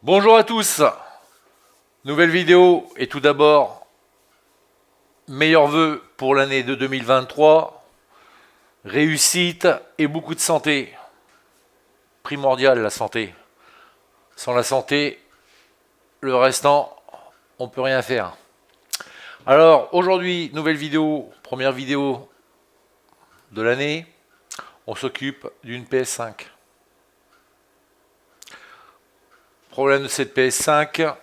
Bonjour à tous, nouvelle vidéo et tout d'abord, meilleurs vœux pour l'année de 2023, réussite et beaucoup de santé, primordial la santé. Sans la santé, le restant, on peut rien faire. Alors aujourd'hui, nouvelle vidéo, première vidéo de l'année, on s'occupe d'une PS5. Problème de cette PS5,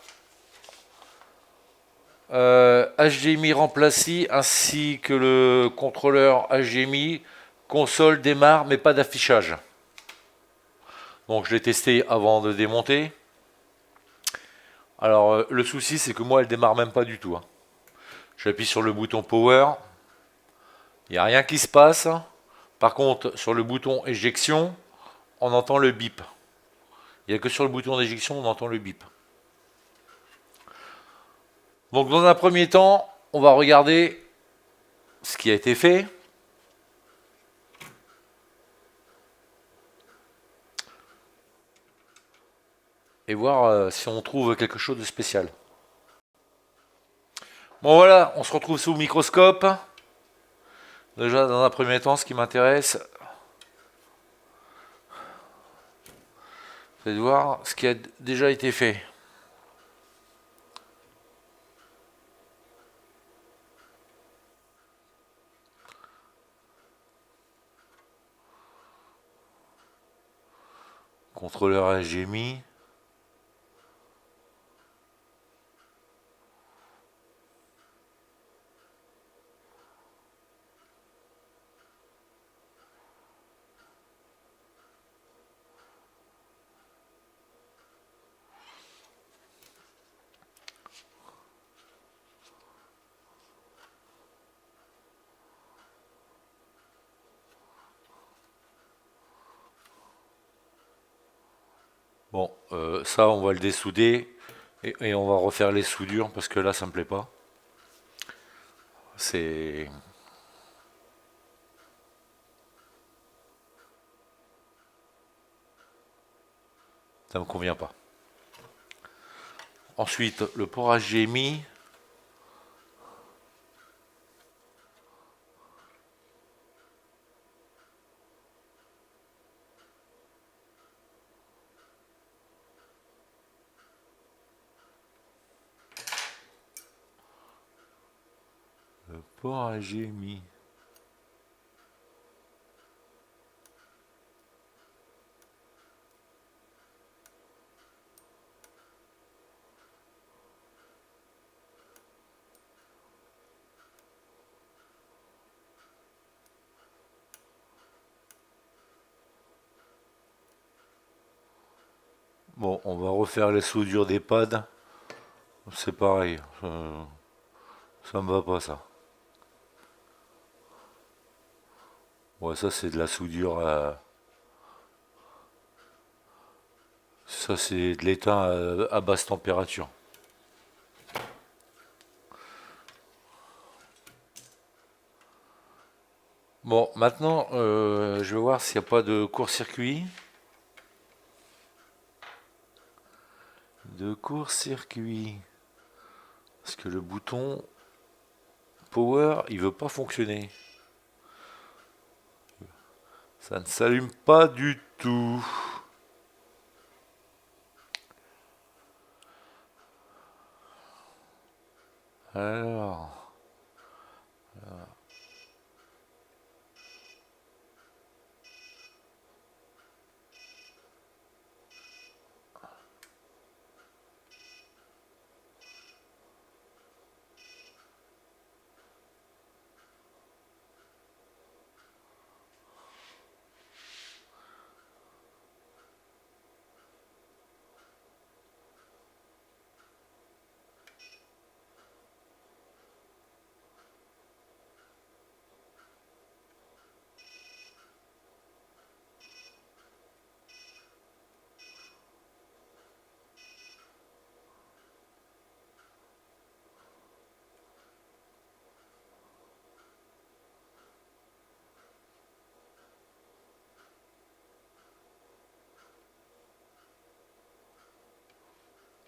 HDMI remplacé ainsi que le contrôleur HDMI, console démarre mais pas d'affichage. Donc je l'ai testé avant de démonter. Alors le souci c'est que moi elle démarre même pas du tout. J'appuie sur le bouton power, il n'y a rien qui se passe. Par contre sur le bouton éjection, on entend le bip. Il n'y a que sur le bouton d'éjection on entend le bip. Donc dans un premier temps, on va regarder ce qui a été fait. Et voir si on trouve quelque chose de spécial. Bon voilà, on se retrouve sous le microscope. Déjà dans un premier temps, ce qui m'intéresse, c'est de voir ce qui a déjà été fait. Contrôleur HDMI. Bon, ça on va le dessouder et on va refaire les soudures parce que là ça me plaît pas. C'est Ça me convient pas. Ensuite, le port HDMI. Le port HDMI. Bon, on va refaire les soudures des pads. C'est pareil. Ça me va pas ça. Ouais, ça c'est de la soudure. Ça c'est de l'étain à basse température. Bon, maintenant, je vais voir s'il n'y a pas de court-circuit. De court-circuit. Parce que le bouton power, il veut pas fonctionner. Ça ne s'allume pas du tout. Alors,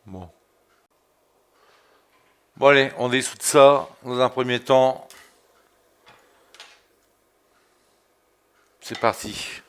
Bon. Bon allez, on dessoude ça dans un premier temps. C'est parti.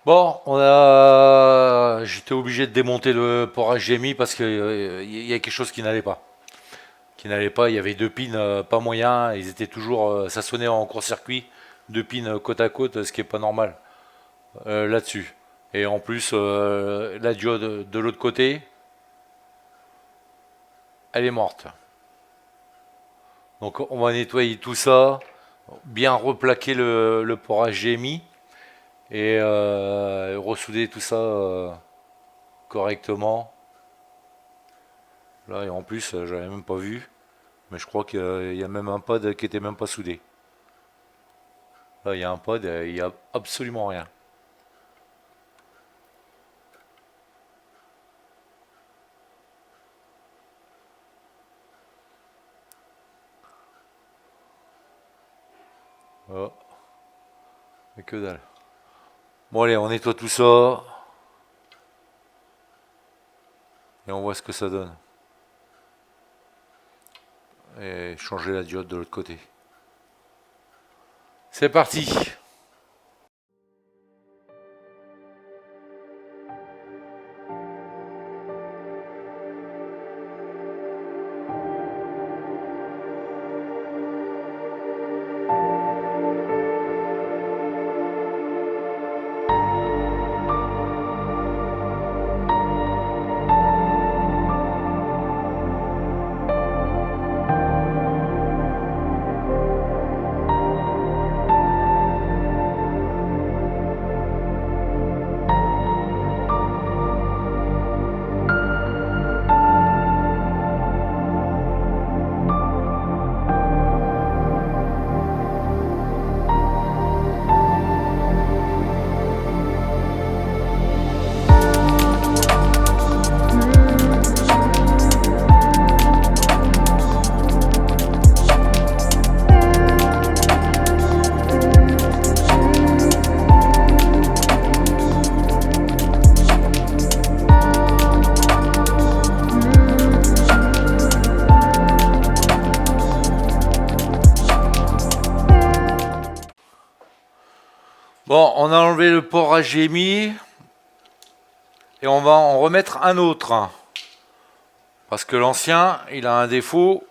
Bon, j'étais obligé de démonter le port HDMI parce qu'il y a quelque chose qui n'allait pas. Il y avait deux pins, pas moyen, ils étaient toujours, ça sonnait en court-circuit, deux pins côte à côte, ce qui est pas normal là-dessus. Et en plus, la diode de l'autre côté, elle est morte. Donc on va nettoyer tout ça, bien replaquer le port HDMI et ressouder tout ça correctement. Là, et en plus, j'avais même pas vu, mais je crois qu'il y a même un pad qui était même pas soudé. Là, il y a un pod, il n'y a absolument rien. Oh, mais que dalle. Bon, allez, on nettoie tout ça. Et on voit ce que ça donne. Et changer la diode de l'autre côté. C'est parti. Bon, on a enlevé le port HDMI et on va en remettre un autre. Parce que l'ancien, il a un défaut.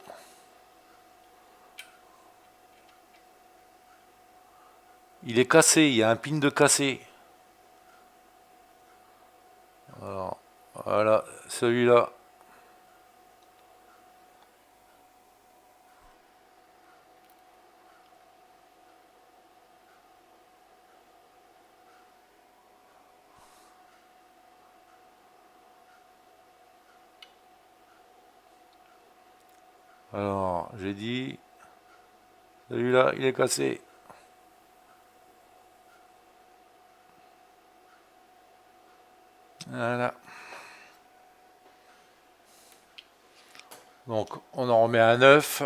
Il est cassé, il y a un pin de cassé. Alors, voilà, celui-là. Alors, j'ai dit, celui-là, il est cassé. Voilà. Donc, on en remet un neuf.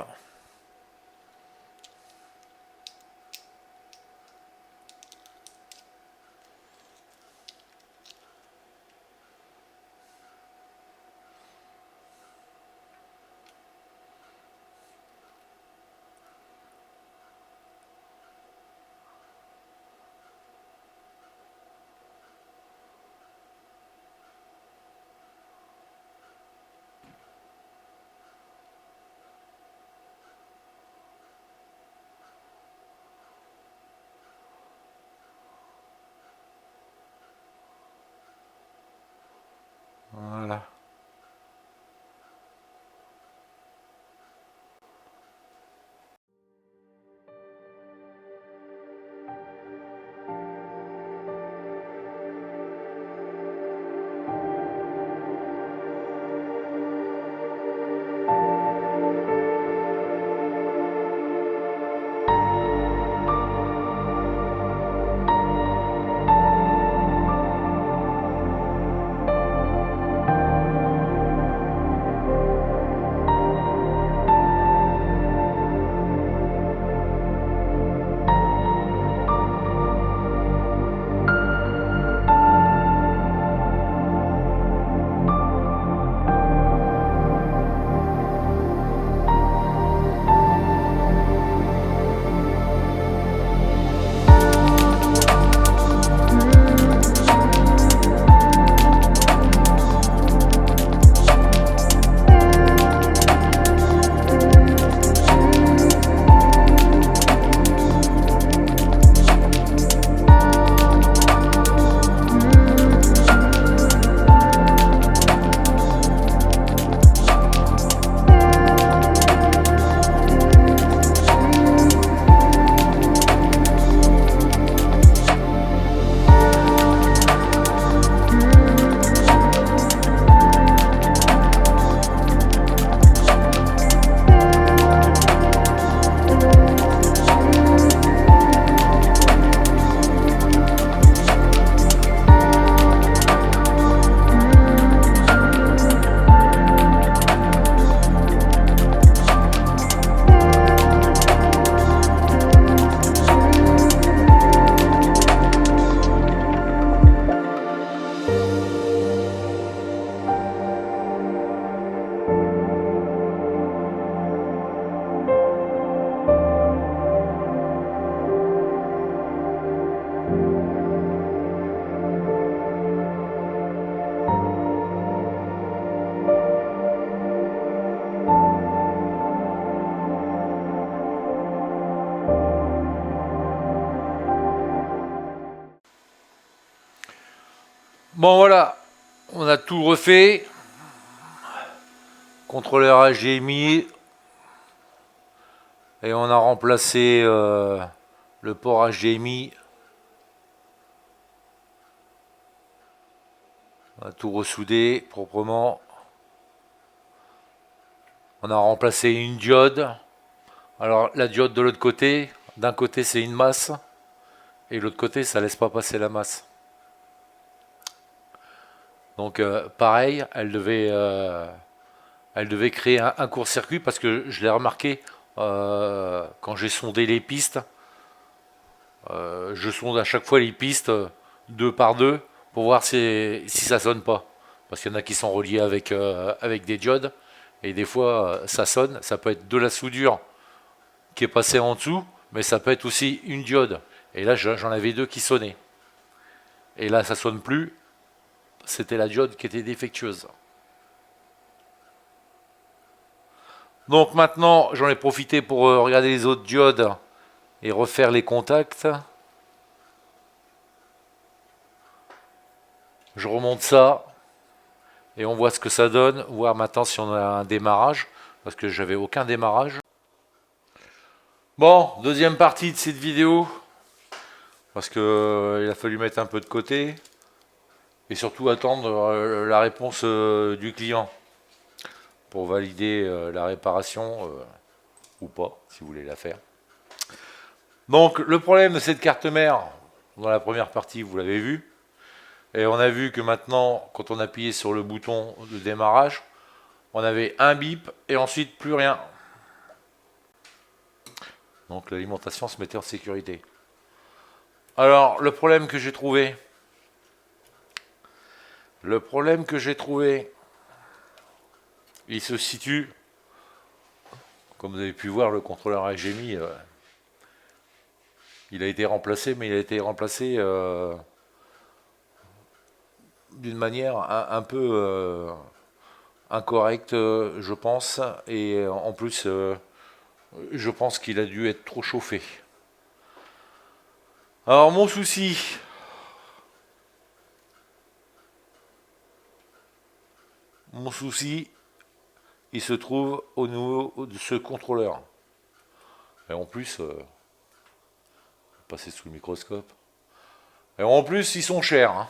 Voilà. Bon voilà, on a tout refait. Contrôleur HDMI. Et on a remplacé le port HDMI. On a tout ressoudé proprement. On a remplacé une diode. Alors la diode de l'autre côté, d'un côté c'est une masse. Et de l'autre côté ça laisse pas passer la masse. Donc pareil, elle devait créer un court-circuit parce que je l'ai remarqué quand j'ai sondé les pistes. Je sonde à chaque fois les pistes deux par deux pour voir si ça sonne pas. Parce qu'il y en a qui sont reliés avec des diodes et des fois ça sonne. Ça peut être de la soudure qui est passée en dessous, mais ça peut être aussi une diode. Et là j'en avais deux qui sonnaient. Et là ça sonne plus. C'était la diode qui était défectueuse. Donc maintenant j'en ai profité pour regarder les autres diodes et refaire les contacts. Je remonte ça et on voit ce que ça donne, voir maintenant si on a un démarrage, parce que j'avais aucun démarrage. Bon, deuxième partie de cette vidéo, parce que il a fallu mettre un peu de côté et surtout attendre la réponse du client pour valider la réparation ou pas, si vous voulez la faire. Donc le problème de cette carte mère, dans la première partie vous l'avez vu, et on a vu que maintenant quand on appuyait sur le bouton de démarrage, on avait un bip et ensuite plus rien. Donc l'alimentation se mettait en sécurité. Alors le problème que j'ai trouvé, il se situe, comme vous avez pu voir, le contrôleur HDMI, il a été remplacé, mais il a été remplacé d'une manière un peu incorrecte, je pense, et en plus, je pense qu'il a dû être trop chauffé. Alors mon souci, il se trouve au niveau de ce contrôleur. Et en plus, passer sous le microscope. Et en plus, ils sont chers. Hein.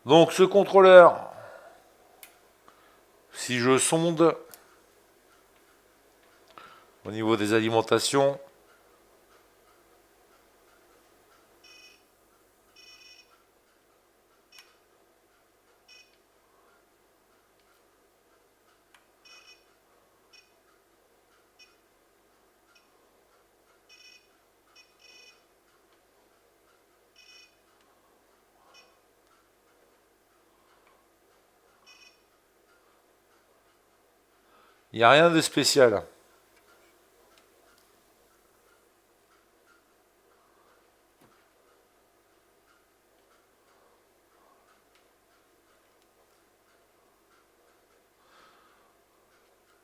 Donc ce contrôleur, si je sonde au niveau des alimentations, il n'y a rien de spécial.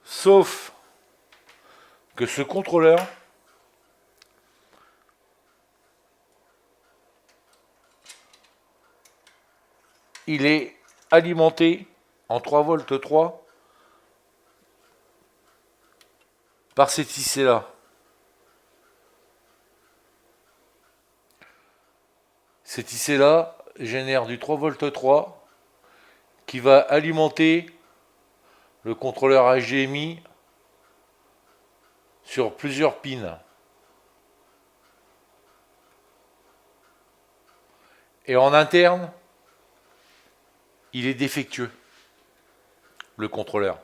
Sauf que ce contrôleur, il est alimenté en 3 volts 3 par ces tissés-là. Ces tissés-là génèrent du 3 volts 3 qui va alimenter le contrôleur HDMI sur plusieurs pins. Et en interne, il est défectueux, le contrôleur.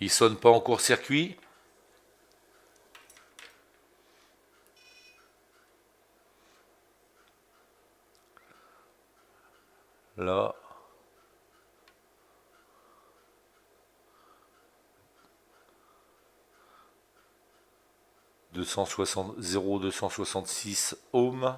Il ne sonne pas en court-circuit. Là. « 0,266 ohms.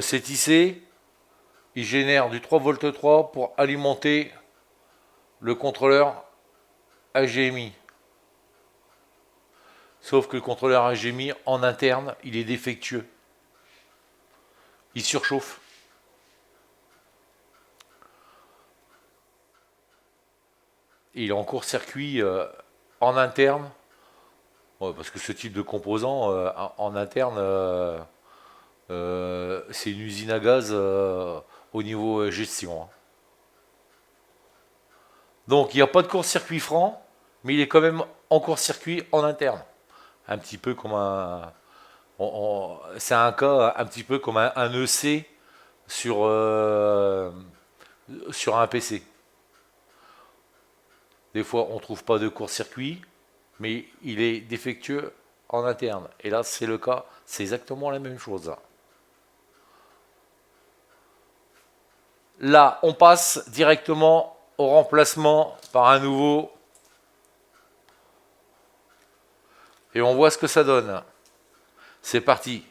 C'est tissé, il génère du 3 v 3 pour alimenter le contrôleur HDMI. Sauf que le contrôleur HDMI en interne, il est défectueux. Il surchauffe. Il est en court-circuit en interne. Ouais, parce que ce type de composant en interne, c'est une usine à gaz au niveau gestion. Hein. Donc il n'y a pas de court-circuit franc, mais il est quand même en court-circuit en interne. Un petit peu comme un... c'est un cas un petit peu comme un EC sur un PC. Des fois on ne trouve pas de court-circuit, mais il est défectueux en interne. Et là c'est le cas, c'est exactement la même chose. Là on passe directement au remplacement par un nouveau. Et on voit ce que ça donne. C'est parti.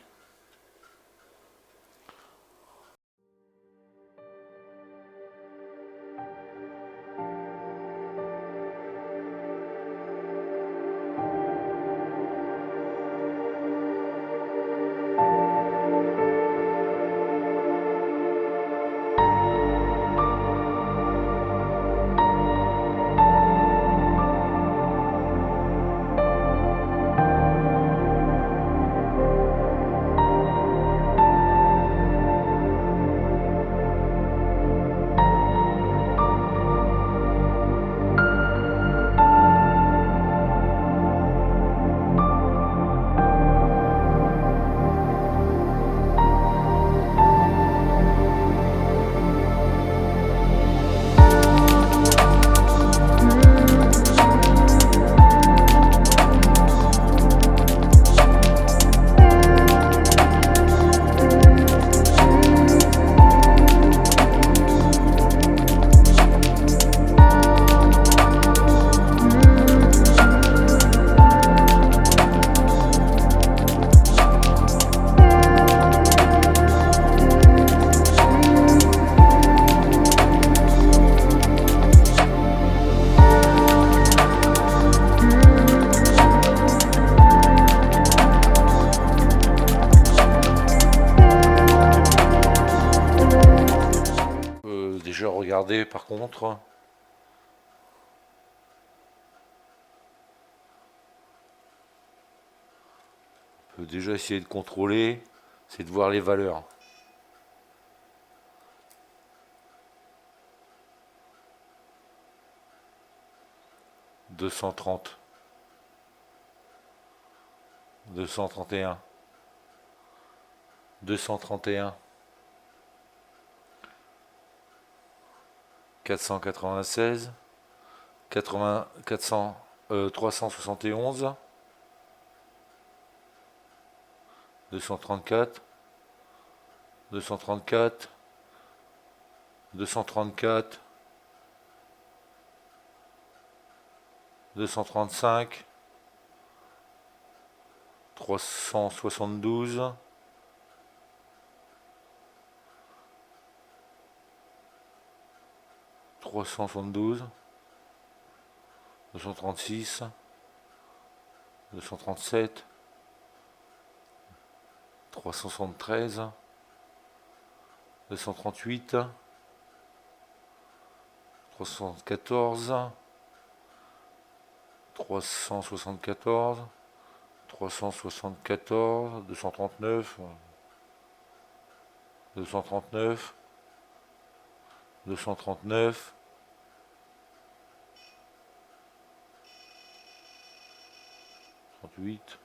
Déjà regardez par contre. On peut déjà essayer de contrôler, c'est de voir les valeurs. « 230, 231, 231, 496, 80, 400, 371, 234, 234, 234, 235, 372, 372, 236, 237, 373, 238, 314, 374, 374, 239, 239, 239, 38,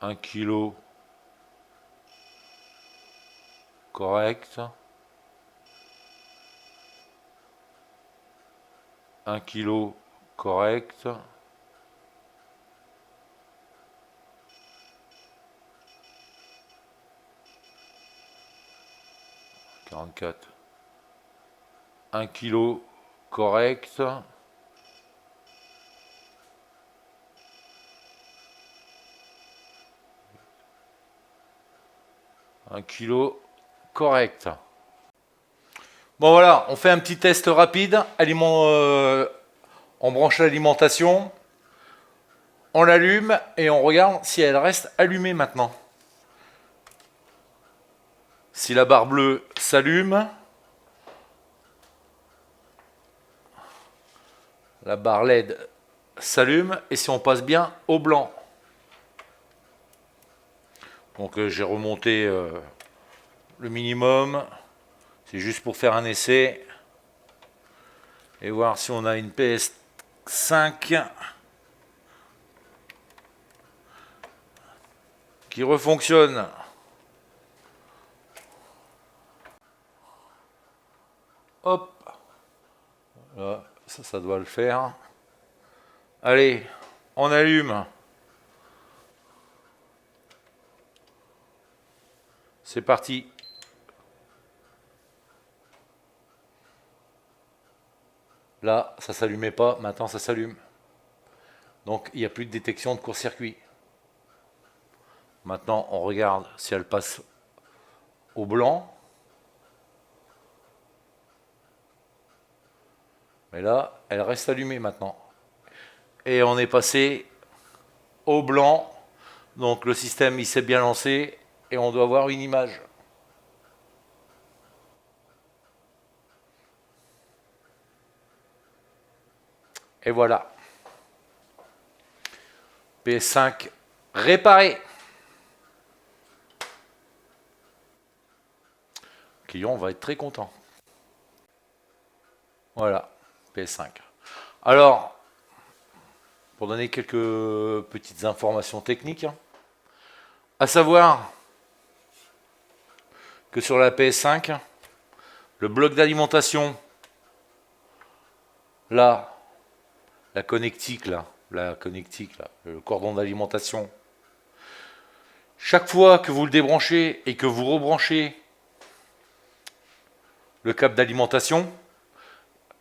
1 kilo correct, 1 kilo correct, 44, 1 kilo correct, 1 1 kg correct. Bon voilà, on fait un petit test rapide. On branche l'alimentation, on l'allume et on regarde si elle reste allumée maintenant. Si la barre bleue s'allume, la barre LED s'allume, et si on passe bien au blanc. Donc j'ai remonté le minimum, c'est juste pour faire un essai et voir si on a une PS5 qui refonctionne. Hop, là, ça doit le faire. Allez, on allume. C'est parti. Là, ça s'allumait pas, maintenant ça s'allume. Donc il n'y a plus de détection de court-circuit. Maintenant, on regarde si elle passe au blanc. Mais là, elle reste allumée maintenant. Et on est passé au blanc. Donc le système, il s'est bien lancé et on doit voir une image. Et voilà. PS5 réparé. Le client va être très content. Voilà, PS5. Alors, pour donner quelques petites informations techniques, à savoir que sur la PS5, le bloc d'alimentation, là, la connectique, là, le cordon d'alimentation, chaque fois que vous le débranchez et que vous rebranchez le câble d'alimentation,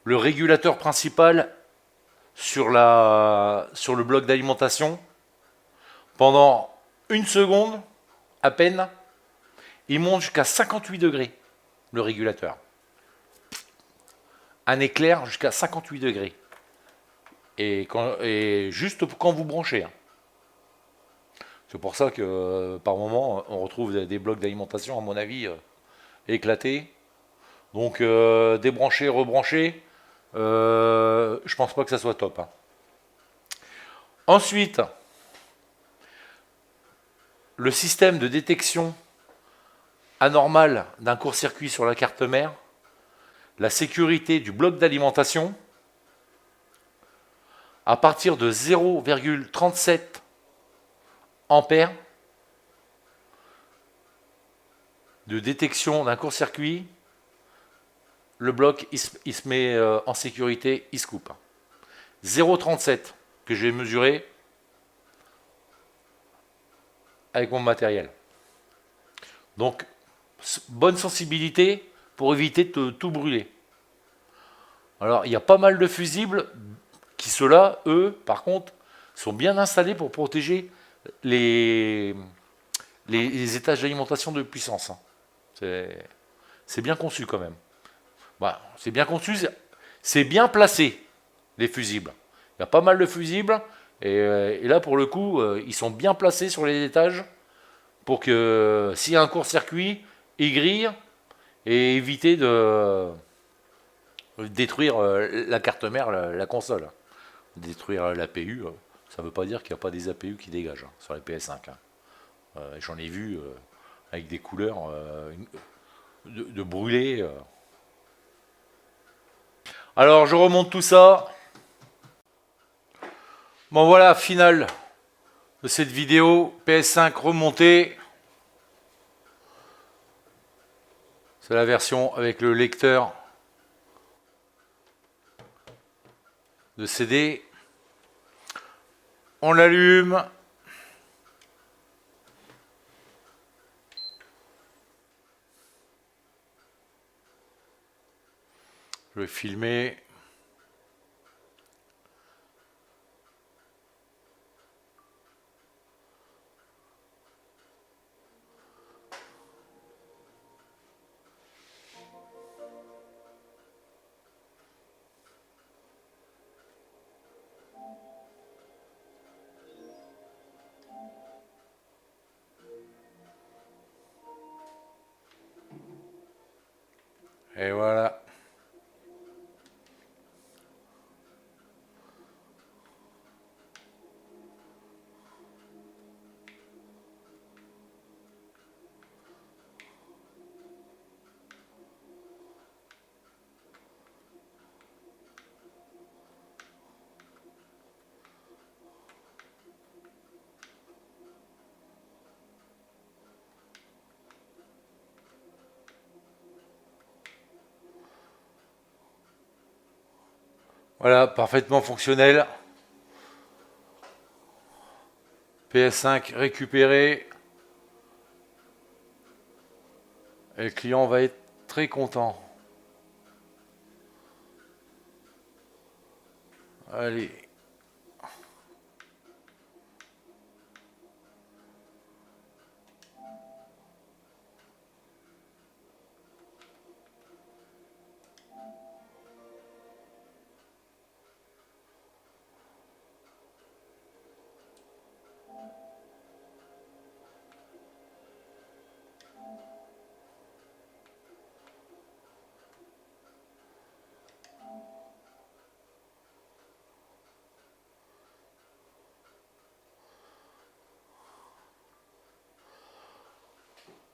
le régulateur principal sur le bloc d'alimentation, pendant une seconde à peine, il monte jusqu'à 58 degrés, le régulateur. Un éclair jusqu'à 58 degrés. Et juste quand vous branchez. C'est pour ça que par moment, on retrouve des blocs d'alimentation, à mon avis, éclatés. Donc débrancher, rebrancher, je pense pas que ça soit top. Ensuite, le système de détection anormale d'un court-circuit sur la carte mère, la sécurité du bloc d'alimentation, à partir de 0,37 ampères de détection d'un court-circuit, le bloc il se met en sécurité, il se coupe. 0,37 que j'ai mesuré avec mon matériel. Donc, bonne sensibilité pour éviter de tout brûler. Alors, il y a pas mal de fusibles qui, ceux-là, eux, par contre, sont bien installés pour protéger les étages d'alimentation de puissance. C'est bien conçu quand même. Bah, c'est bien conçu, c'est bien placé, les fusibles. Il y a pas mal de fusibles, et là, pour le coup, ils sont bien placés sur les étages pour que s'il y a un court-circuit, ils grillent et éviter de détruire la carte mère, la console. Détruire l'APU, ça ne veut pas dire qu'il n'y a pas des APU qui dégagent sur les PS5. J'en ai vu avec des couleurs de brûler. Alors je remonte tout ça. Bon voilà, finale de cette vidéo. PS5 remontée. C'est la version avec le lecteur de CD. On l'allume. Je vais filmer. Et voilà. Voilà, parfaitement fonctionnel. PS5 récupéré. Et le client va être très content. Allez.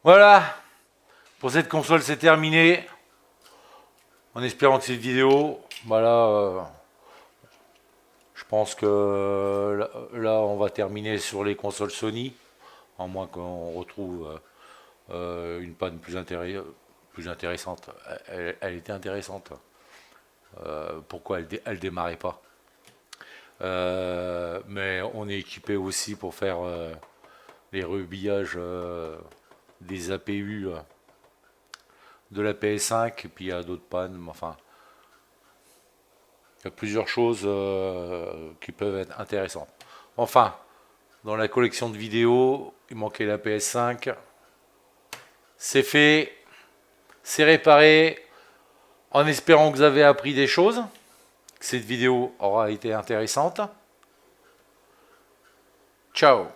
Voilà. Pour cette console, c'est terminé. En espérant que cette vidéo, voilà, je pense que là, on va terminer sur les consoles Sony, à moins qu'on retrouve une panne plus intéressante. Elle était intéressante. Pourquoi elle démarrait pas? Mais on est équipé aussi pour faire les rebillages des APU de la PS5, et puis il y a d'autres pannes, mais enfin, il y a plusieurs choses qui peuvent être intéressantes. Enfin, dans la collection de vidéos, il manquait la PS5. C'est fait, c'est réparé, en espérant que vous avez appris des choses, que cette vidéo aura été intéressante. Ciao!